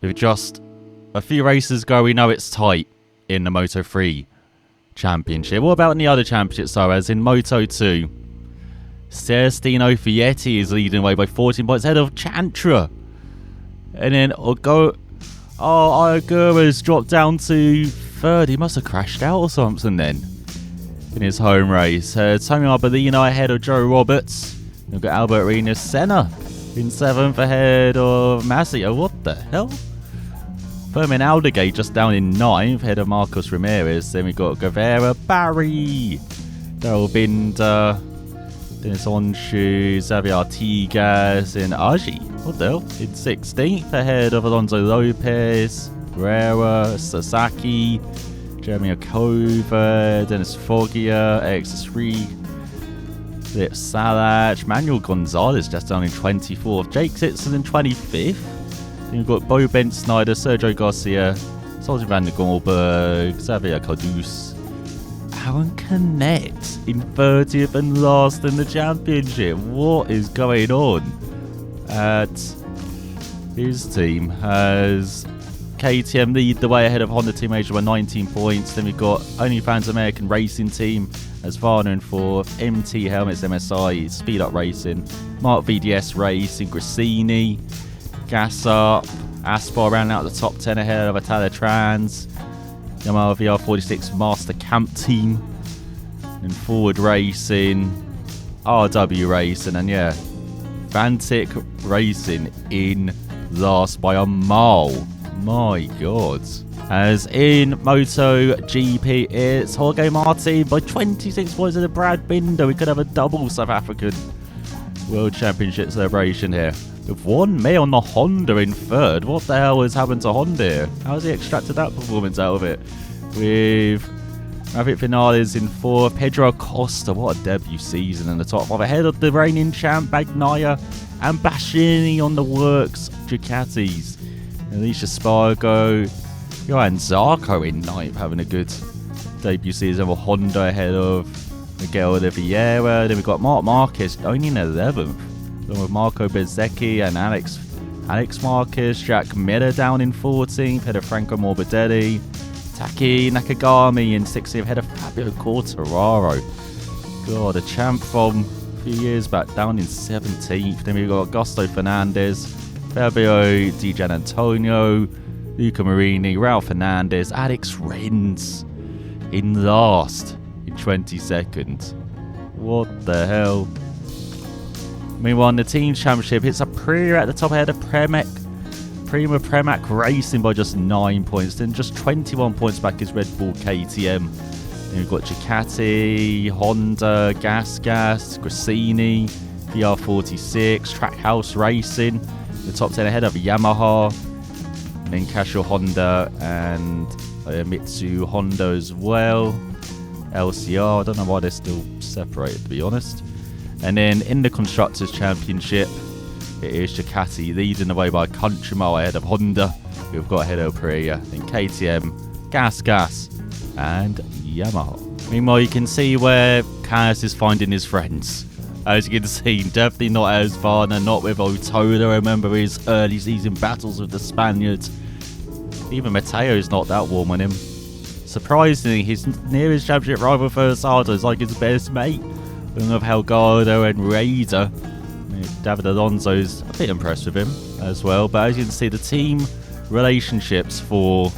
With just a few races go, we know it's tight in the Moto3 Championship. What about in the other championships, though? As in Moto2, Celestino Vietti is leading away by 14 points ahead of Chantra. And then Ogura's dropped down to third. He must have crashed out or something then in his home race. Tony Arbolino ahead of Joe Roberts. We've got Albert Arenas Senna in 7th ahead of Massio. What the hell? Fermin Aldegate just down in 9th ahead of Marcos Ramirez. Then we've got Guevara, Barry, Daryl Binder, Dennis Onshu, Xavier Artigas, and Aji. What the hell? In 16th ahead of Alonso Lopez, Guerrera, Sasaki, Jeremy Okova, Dennis Foggia, X3, Philip Salach, Manuel Gonzalez just down in 24th, Jake Sitzen in 25th. Then we've got Bo Bent Snyder, Sergio Garcia, Soldier Van der Goldberg, Xavier Cardus, Aaron Canet in 30th and last in the championship. What is going on at his team? Has KTM lead the way ahead of Honda Team Asia by 19 points. Then we've got OnlyFans American Racing Team as Varner in 4th, MT Helmets MSI, Speed Up Racing, Mark VDS Racing, Grassini, Gas Up, Aspar rounding out the top 10 ahead of Italia Trans, Yamaha VR46 Master Camp Team, and Forward Racing, RW Racing, and yeah, Vantic Racing in last by a mile. My God. As in MotoGP, it's Jorge Martin by 26 points in the Brad Binder. We could have a double South African World Championship celebration here. With 1 May on the Honda in 3rd. What the hell has happened to Honda here? How has he extracted that performance out of it? With Maverick Vinales in 4th. Pedro Acosta, what a debut season in the top 5. Ahead of the reigning champ Bagnaia and Bastianini on the works Ducatis. Alicia Spargo, Johan Zarco in 9th, having a good debut season with Honda ahead of Miguel Oliveira. Then we've got Marc Marquez only in 11th, along with Marco Bezzecchi and Alex Marquez. Jack Miller down in 14th, ahead of Franco Morbidelli. Taki Nakagami in 16th, ahead of Fabio Quartararo. God, a champ from a few years back, down in 17th. Then we've got Augusto Fernandez, Fabio Di Gianantonio, Luca Marini, Ralph Fernandez, Alex Rins in last in 22nd. What the hell? Meanwhile, in the team championship, it's Aprilia at the top ahead of Prima Premac Racing by just 9 points. Then just 21 points back is Red Bull KTM. Then we've got Ducati, Honda, Gas, Grassini, VR46, Trackhouse Racing. The top 10 ahead of Yamaha, and then Casio Honda and Mitsu Honda as well. LCR, I don't know why they're still separated, to be honest. And then in the Constructors' Championship, it is Ducati leading the way by a country mile ahead of Honda. We've got ahead of Aprilia, then KTM, Gas, and Yamaha. Meanwhile, you can see where Kaz is finding his friends. As you can see, definitely not as Varner, not with Otoda. I remember his early season battles with the Spaniards. Even Matteo's not that warm on him. Surprisingly, his nearest championship rival Fursado is like his best mate. Along with Helgado and Raider. David Alonso's a bit impressed with him as well. But as you can see, the team relationships for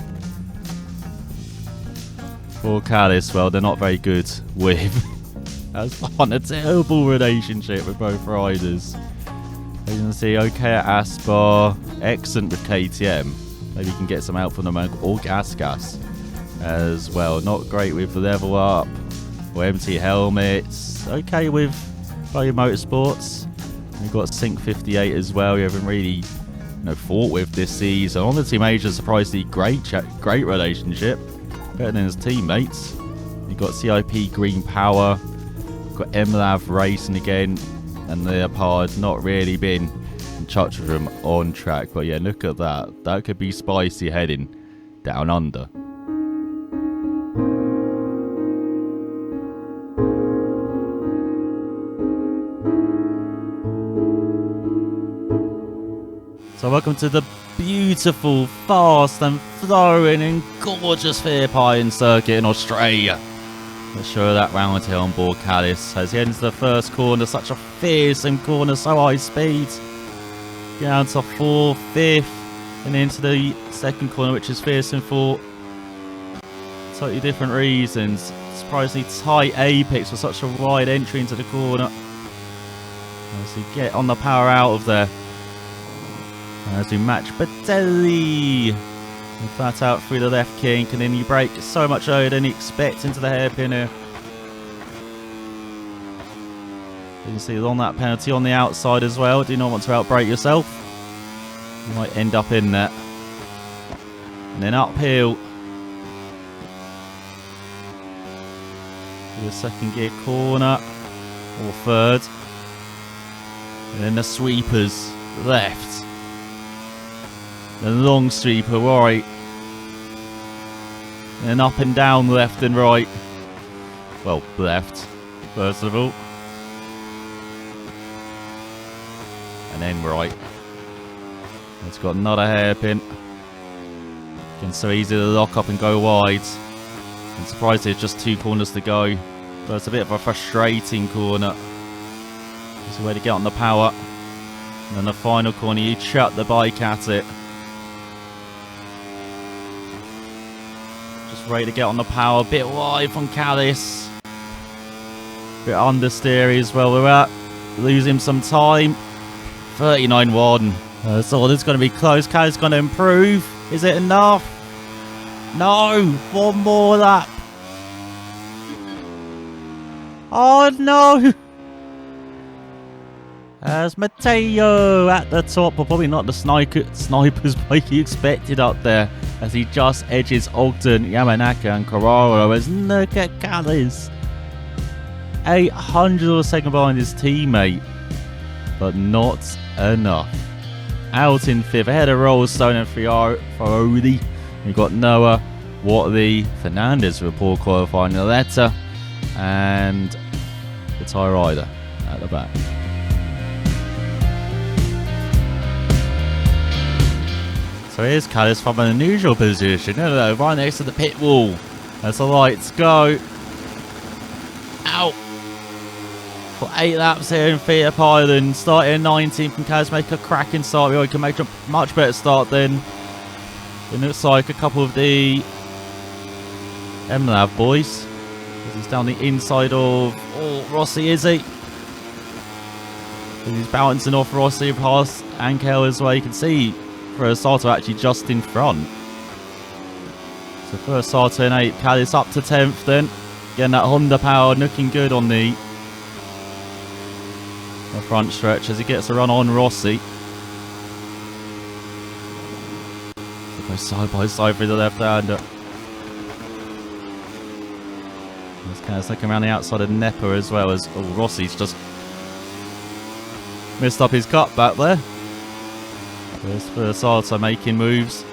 Callis, well, they're not very good with. That's on a terrible relationship with both riders. As you can see, okay at Aspar, excellent with KTM. Maybe you can get some help from them, or Gas as well. Not great with Level Up or MT Helmets. Okay with Value Motorsports. We've got Sync 58 as well. We haven't really fought with this season. On the Team Asia, surprisingly great relationship. Better than his teammates. You've got CIP Green Power. Got MLAV Racing again, and Leopard not really been in touch with them on track. But yeah, look at that. That could be spicy heading down under. So welcome to the beautiful, fast and flowing and gorgeous Fairpine circuit in Australia. Let's show that round here on board Callis as he enters the first corner. Such a fearsome corner, so high speed. Down to 4th, 5th, and into the second corner, which is fearsome for totally different reasons. Surprisingly tight apex for such a wide entry into the corner. As we get on the power out of there. As we match Batelli. Flat out through the left kink, and then you brake so much earlier than you expect into the hairpin here. You can see on that penalty on the outside as well. Do not want to outbrake yourself. You might end up in that. And then uphill. To the second gear corner. Or third. And then the sweepers left. The long sweeper right. And up and down left and right. Well, left, first of all. And then right. It's got another hairpin. It's so easy to lock up and go wide. I'm surprised there's just 2 corners to go. But it's a bit of a frustrating corner. It's a way to get on the power. And then the final corner, you chuck the bike at it. Ready to get on the power, a bit wide from Callis. Bit understeery as well. We're at losing some time. 39-1. So this is going to be close. Callis going to improve. Is it enough? No. One more lap. Oh no. As Matteo at the top, but probably not the sniper's bike he expected up there, as he just edges Ogden, Yamanaka and Carraro. As look at Callis, 800 of a second behind his teammate, but not enough. Out in 5th, ahead of Rollstone and Ferrari. You've got Noah, Watley, Fernandez for poor qualifying, Aletta, and the Thai rider at the back. So here's Callis from an unusual position, right next to the pit wall. As the lights go. Out. For 8 laps here in Fiat Island. Starting 19th, can Callis make a cracking start? We can make a much better start than it looks like a couple of the MLAV boys. He's down the inside of Rossi, is he? He's bouncing off Rossi past Ankel as well. You can see for a starter actually just in front. So first starter in 8th, Callis up to 10th then. Getting that Honda power, looking good on the front stretch as he gets a run on Rossi. So goes side by side through the left-hander. There's Callis looking around the outside of Nepa as well, as Rossi's just missed up his cut back there. First starter making moves.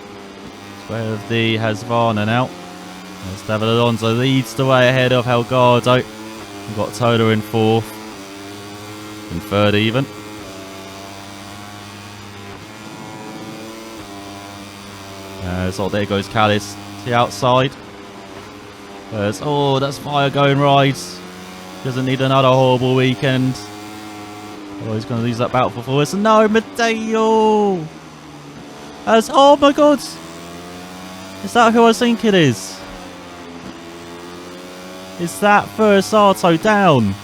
Where the Hasvana now. As David Alonso leads the way ahead of Helgado. We've got Toda in 4th. In 3rd even. So there goes Callis to the outside. That's fire going right. Doesn't need another horrible weekend. Oh, he's going to lose that battle for force. No, Matteo! Oh my god! Is that who I think it is? Is that first Arto down?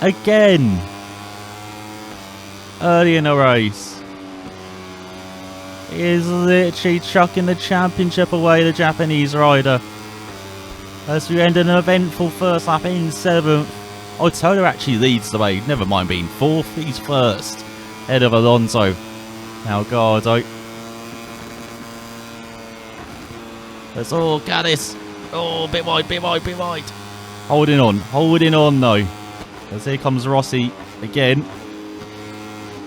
Again! Early in the race. He is literally chucking the championship away, the Japanese rider. As we end an eventful first lap in 7th. Oh, Toda actually leads the way. Never mind being 4th. He's first. Head of Alonso. Now Gardo. That's all Callis. Oh, bit wide. Holding on though. As here comes Rossi again.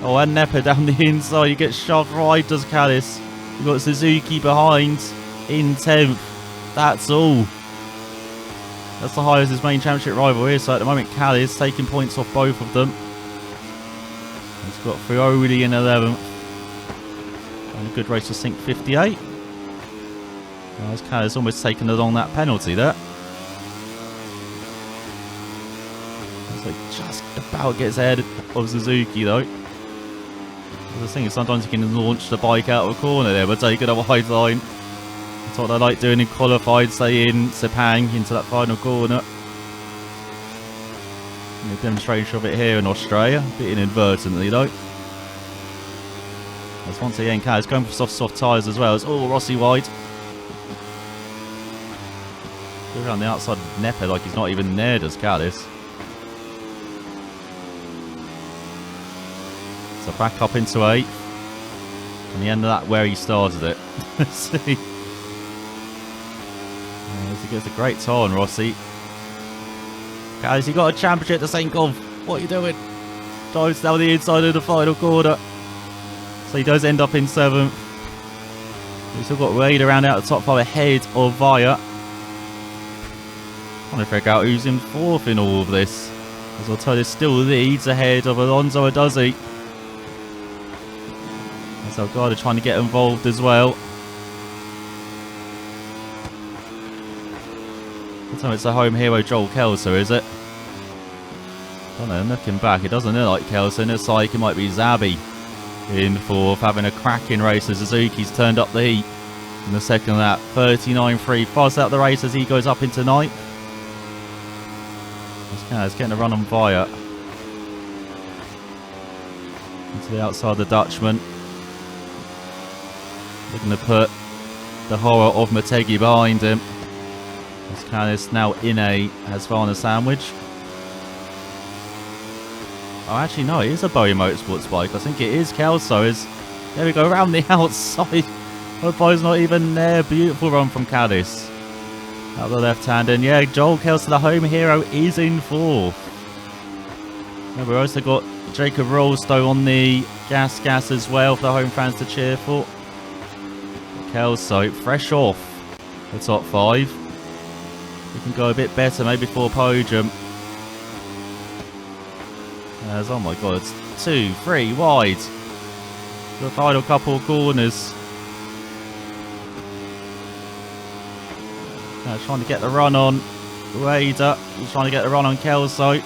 Oh, and Nepa down the inside. He gets shoved right, does Callis. You've got Suzuki behind in 10th. That's all. That's the highest his main championship rival is. So at the moment, Callis taking points off both of them. He's got Frioli in 11th. And a good race to Sync 58. This car has almost taken along that penalty there. So just about gets ahead of Suzuki though. The thing is, sometimes you can launch the bike out of a corner there, but take it a wide line. That's what I like doing in qualified, say in Sepang, into that final corner. And a demonstration of it here in Australia, a bit inadvertently though. As once again, Cat is going for soft tyres as well. It's all Rossi wide. Go around the outside of Neppe like he's not even there, does Callis. So back up into 8th. And the end of that where he started it. Let's see. He gets a great toe on Rossi. Guys, you got a championship to St. Gulf. What are you doing? Drives down the inside of the final corner. So he does end up in 7th. We've still got Raid around out the top 5 ahead of Via. Trying to figure out who's in 4th in all of this. As I'll tell you, still leads ahead of Alonso, or does he? As Algarda trying to get involved as well. This time it's the home hero Joel Kelso, is it? I don't know, looking back, it doesn't look like Kelso. It looks like it might be Zabi in 4th, having a cracking race as Suzuki's turned up the heat in the second lap. 39.3, fast out the race as he goes up into 9th. It's getting a run on Via. Into the outside of the Dutchman. Looking to put the horror of Motegi behind him. Canis now in a Husqvarna sandwich. Oh, actually, no, it is a Bowie Motorsports bike. I think it is Kelso's. There we go, around the outside. Hope Bowie's not even there. Beautiful run from Canis. Out the left hand, and yeah, Joel Kelso, the home hero, is in 4th. And we've also got Jacob Rolstow on the gas as well for the home fans to cheer for. Kelso, fresh off the top 5. We can go a bit better, maybe for a podium. As, oh my god, it's 2, 3 wide. The final couple of corners. Trying to get the run on Raider. He's trying to get the run on Kelso. As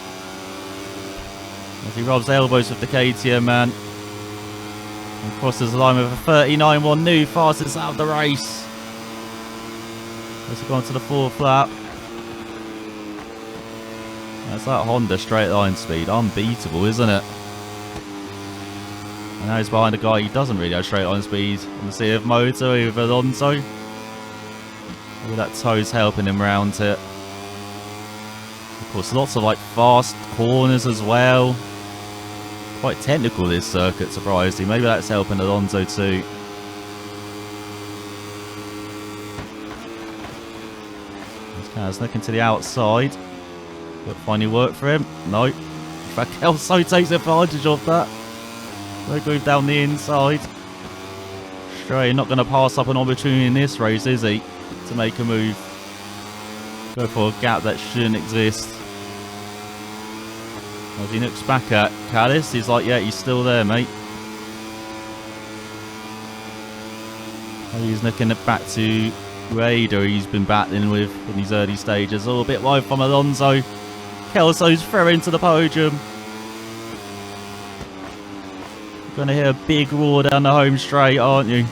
he rubs elbows with the KTM man. And crosses the line with a 39.1 new fastest out of the race. Let's go on to the 4th lap. That's that Honda straight line speed. Unbeatable, isn't it? And now he's behind a guy who doesn't really have straight line speed in the sea of motor with Alonso. Maybe that toe's helping him round it. Of course, lots of like fast corners as well. Quite technical this circuit, surprisingly. Maybe that's helping Alonso too. This guy's looking to the outside. Will it finally work for him? No. In fact, Kelso takes advantage of that. They move down the inside. Stray not going to pass up an opportunity in this race, is he? To make a move. Go for a gap that shouldn't exist. As he looks back at Callis, he's like, yeah, he's still there, mate. He's looking back to Raider, he's been battling with in these early stages. A little bit wide from Alonso. Kelso's through into the podium. You're going to hear a big roar down the home straight, aren't you?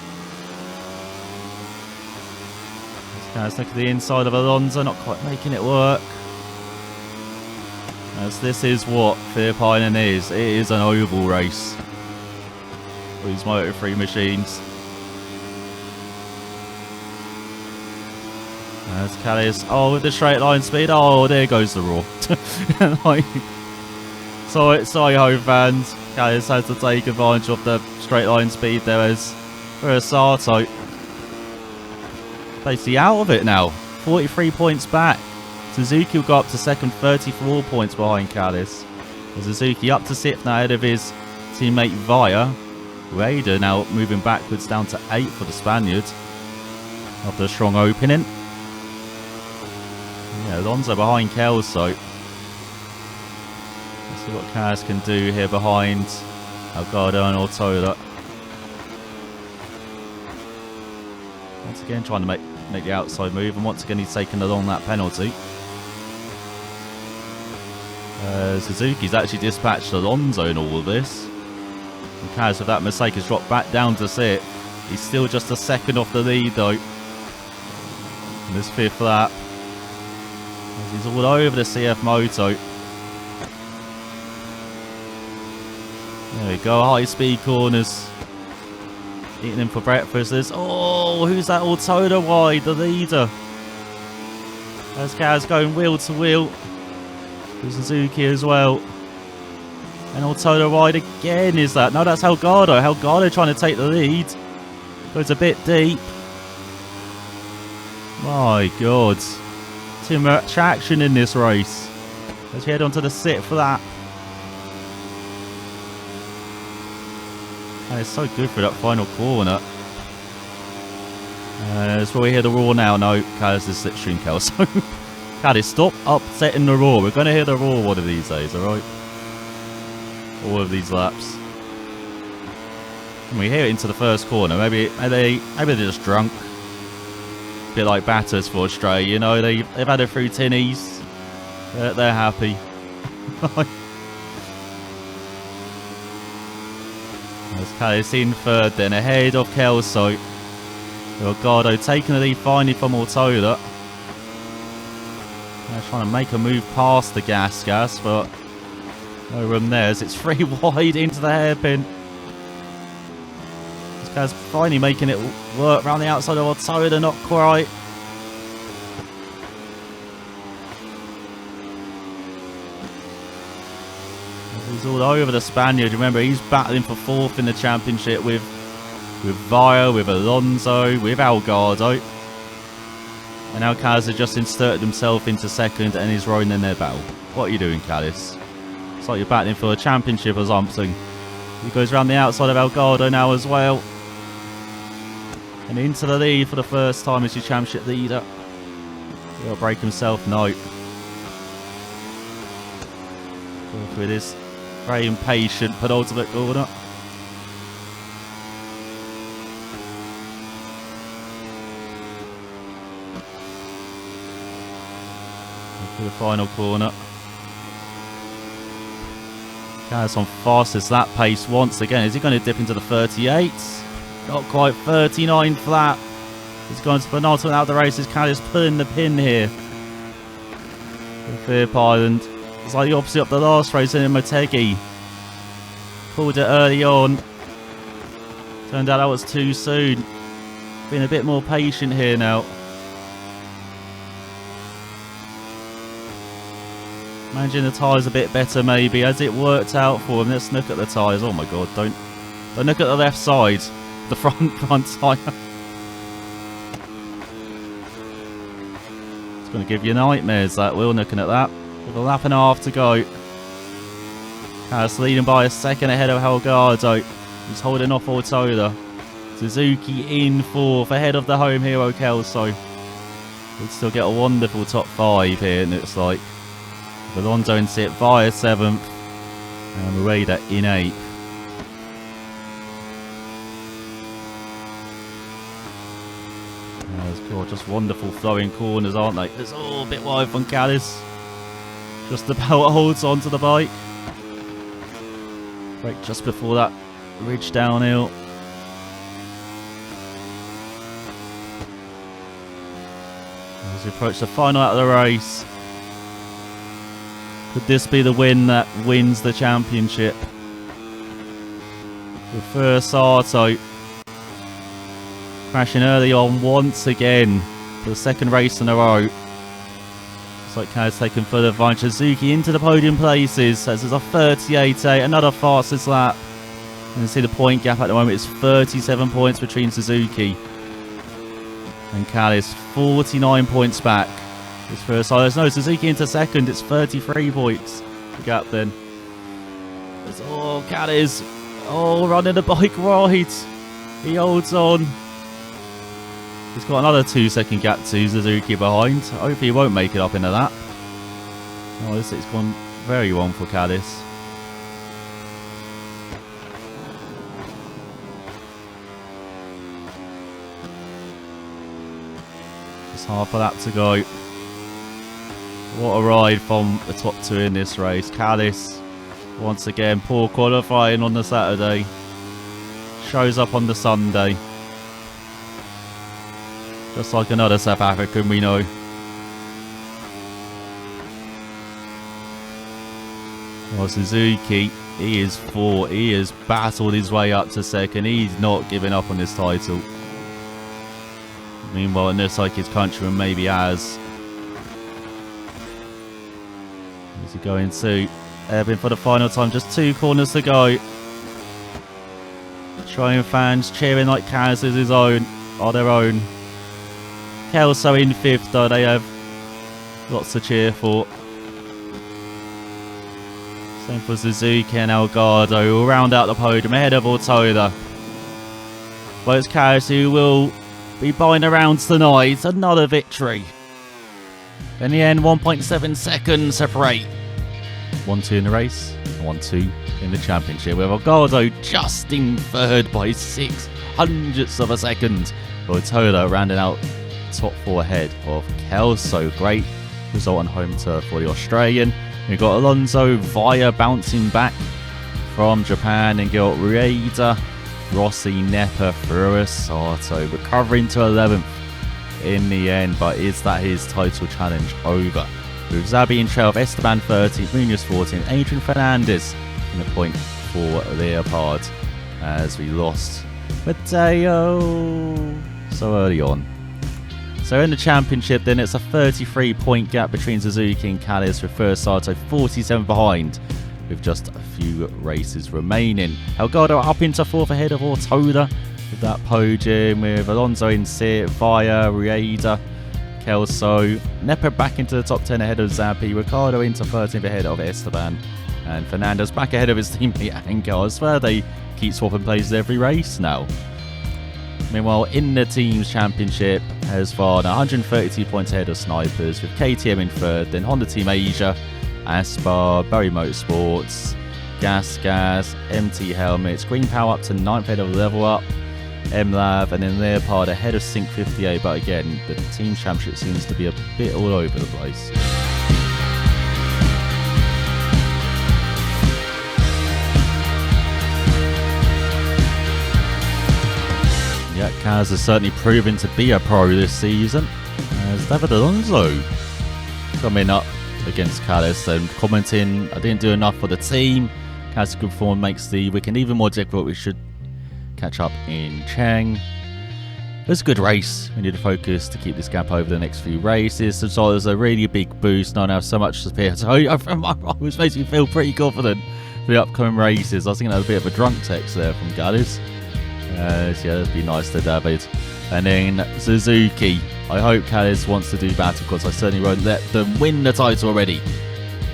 Let's look at the inside of Alonso, not quite making it work. As this is what Philippinen is. It is an oval race for these Moto3 machines. There's Callis. Oh, with the straight line speed. Oh, there goes the roar. Like, sorry, home fans. Callis has to take advantage of the straight line speed there as Sato. Basically out of it now. 43 points back. Suzuki will go up to second, 34 points behind Callis. Suzuki up to 6th now ahead of his teammate Via. Raider now moving backwards down to 8th for the Spaniard. After a strong opening. Yeah, Alonso behind Kelso. Let's see what Callis can do here behind Algarda and Ortola. Once again, trying to make the outside move, and once again he's taken along that penalty. Suzuki's actually dispatched Alonso in all of this. And Kaz, with that mistake, has dropped back down to sit. He's still just a second off the lead though. In this 5th lap. He's all over the CF Moto. There we go, high speed corners. Eating him for breakfast. Oh, who's that Autoda wide, the leader? As Kaz going wheel to wheel. With Suzuki as well. And Autoda wide again, is that? No, that's Helgado. Helgado trying to take the lead. Goes a bit deep. My God. Too much action in this race. Let's head on to the 6th lap. And it's so good for that final corner. That's where we hear the roar now. No, Kaz is slipstream Kelso. Kaz, stop upsetting the roar. We're going to hear the roar one of these days, alright? All of these laps. And we hear it into the first corner. Maybe they're just drunk. A bit like batters for Australia, you know. They've had a few tinnies. They're happy. As Kaz in 3rd, then ahead of Kelso. Delgado taking the lead finally from Autoda. They're trying to make a move past the gas, but no room there as it's 3 wide into the hairpin. This guy's finally making it work around the outside of Autoda, not quite. He's all over the Spaniard. Remember, he's battling for 4th in the championship with Via, with Alonso, with Algado. And now Kaz has just inserted himself into 2nd and is rowing in their battle. What are you doing, Kaz? It's like you're battling for a championship or something. He goes around the outside of Algado now as well. And into the lead for the first time as your championship leader. He'll break himself, no. Go through this very impatient penultimate corner. To the final corner. Kaz on fastest lap pace once again. Is he going to dip into the 38s? Not quite. 39 flat. He's gone to penultimate out of the races. Kaz pulling the pin here. The Phillip Island. It's like the opposite of the last race in Motegi. Pulled it early on. Turned out that was too soon. Being a bit more patient here now. Managing the tyres a bit better maybe. Has it worked out for him? Let's look at the tyres. Oh my God, don't look at the left side. The front tyre. It's going to give you nightmares, that will, looking at that. With a lap and a half to go. Kaz leading by a second ahead of Helgado. He's holding off Autoda. Suzuki in 4th ahead of the home hero Kelso. We'd still get a wonderful top 5 here, it looks like. Alonso in 6th, Via 7th, and Rueda in 8th. Just wonderful flowing corners, aren't they? It's all a bit wide from Kaz. Just about holds onto the bike. Break just before that ridge downhill. As we approach the final out of the race. Could this be the win that wins the championship? With first Sato crashing early on once again for the 2nd race in a row. Looks like Kaz taking further advantage. Suzuki into the podium places as there's a 38.8, another fastest lap. And you see the point gap at the moment is 37 points between Suzuki and Kaz. 49 points back. His first side. No, Suzuki into 2nd. It's 33 points. The gap then. It's all Kaz. Oh, running the bike right. He holds on. He's got another 2-second gap to Suzuki behind. Hopefully he won't make it up into that. Oh, this has gone very wrong for Kaz. Just half a lap to go. What a ride from the top two in this race. Callis, once again, poor qualifying on the Saturday. Shows up on the Sunday. Just like another South African we know. Well, Suzuki, he is fourth. He has battled his way up to second. He's not giving up on this title. Meanwhile, it looks like his countryman maybe has. Is he going to Ebbing for the final time? Just 2 corners to go. Australian fans cheering like Kaz is his own, on their own. Kelso in 5th though, they have lots to cheer for. Same for Suzuki and Elgato, who will round out the podium ahead of Ortoda. But it's Kaz who will be buying the rounds tonight. Another victory. In the end, 1.7 seconds separate. 1-2 in the race, 1-2 in the championship, with Elgato just in 3rd by 0.06 of a second. Ortoda rounding out top 4 ahead of Kelso. Great result on home turf for the Australian. We've got Alonso Via bouncing back from Japan, and got Rieda, Rossi, Nepa, Sato recovering to 11th in the end. But is that his title challenge over? With Zabi in 12th, Esteban 13th, Munoz 14th, Adrian Fernandez in the point for Leopard, as we lost Mateo so early on. So in the championship then, it's a 33-point gap between Suzuki and Callis, with first Sato 47 behind, with just a few races remaining. Elgato up into 4th ahead of Ortoda with that podium, with Alonso in 6th, Via, Rieda, Kelso, Nepa back into the top 10 ahead of Zappi, Ricardo into 13th ahead of Esteban, and Fernandez back ahead of his teammate Angel. I swear they keep swapping places every race now. Meanwhile, in the team's championship, Husqvarna 132 points ahead of Snipers, with KTM in 3rd, then Honda Team Asia, Aspar, Barry Motorsports, Gas, MT Helmets, Green Power up to 9th ahead of Level Up, MLab, and then Leopard ahead of Sync 58. But again, the team championship seems to be a bit all over the place. Yeah, Kaz has certainly proven to be a pro this season, as David Alonso coming up against Callis and commenting, "I didn't do enough for the team. Kaz's good form makes the weekend even more difficult. We should catch up in Cheng." It was a good race. We need to focus to keep this gap over the next few races. So there's a really big boost. Now I have so much to spare. So which makes me feel pretty confident for the upcoming races. I was thinking that was a bit of a drunk text there from Callis. Yeah, that'd be nice to David. And then Suzuki. I hope Callis wants to do battle, because I certainly won't let them win the title already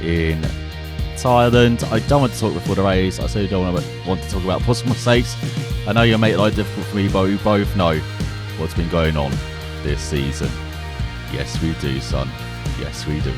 in Thailand. I don't want to talk before the race. I certainly don't want to talk about possible mistakes. I know you'll make life difficult for me, but we both know what's been going on this season. Yes, we do, son. Yes, we do.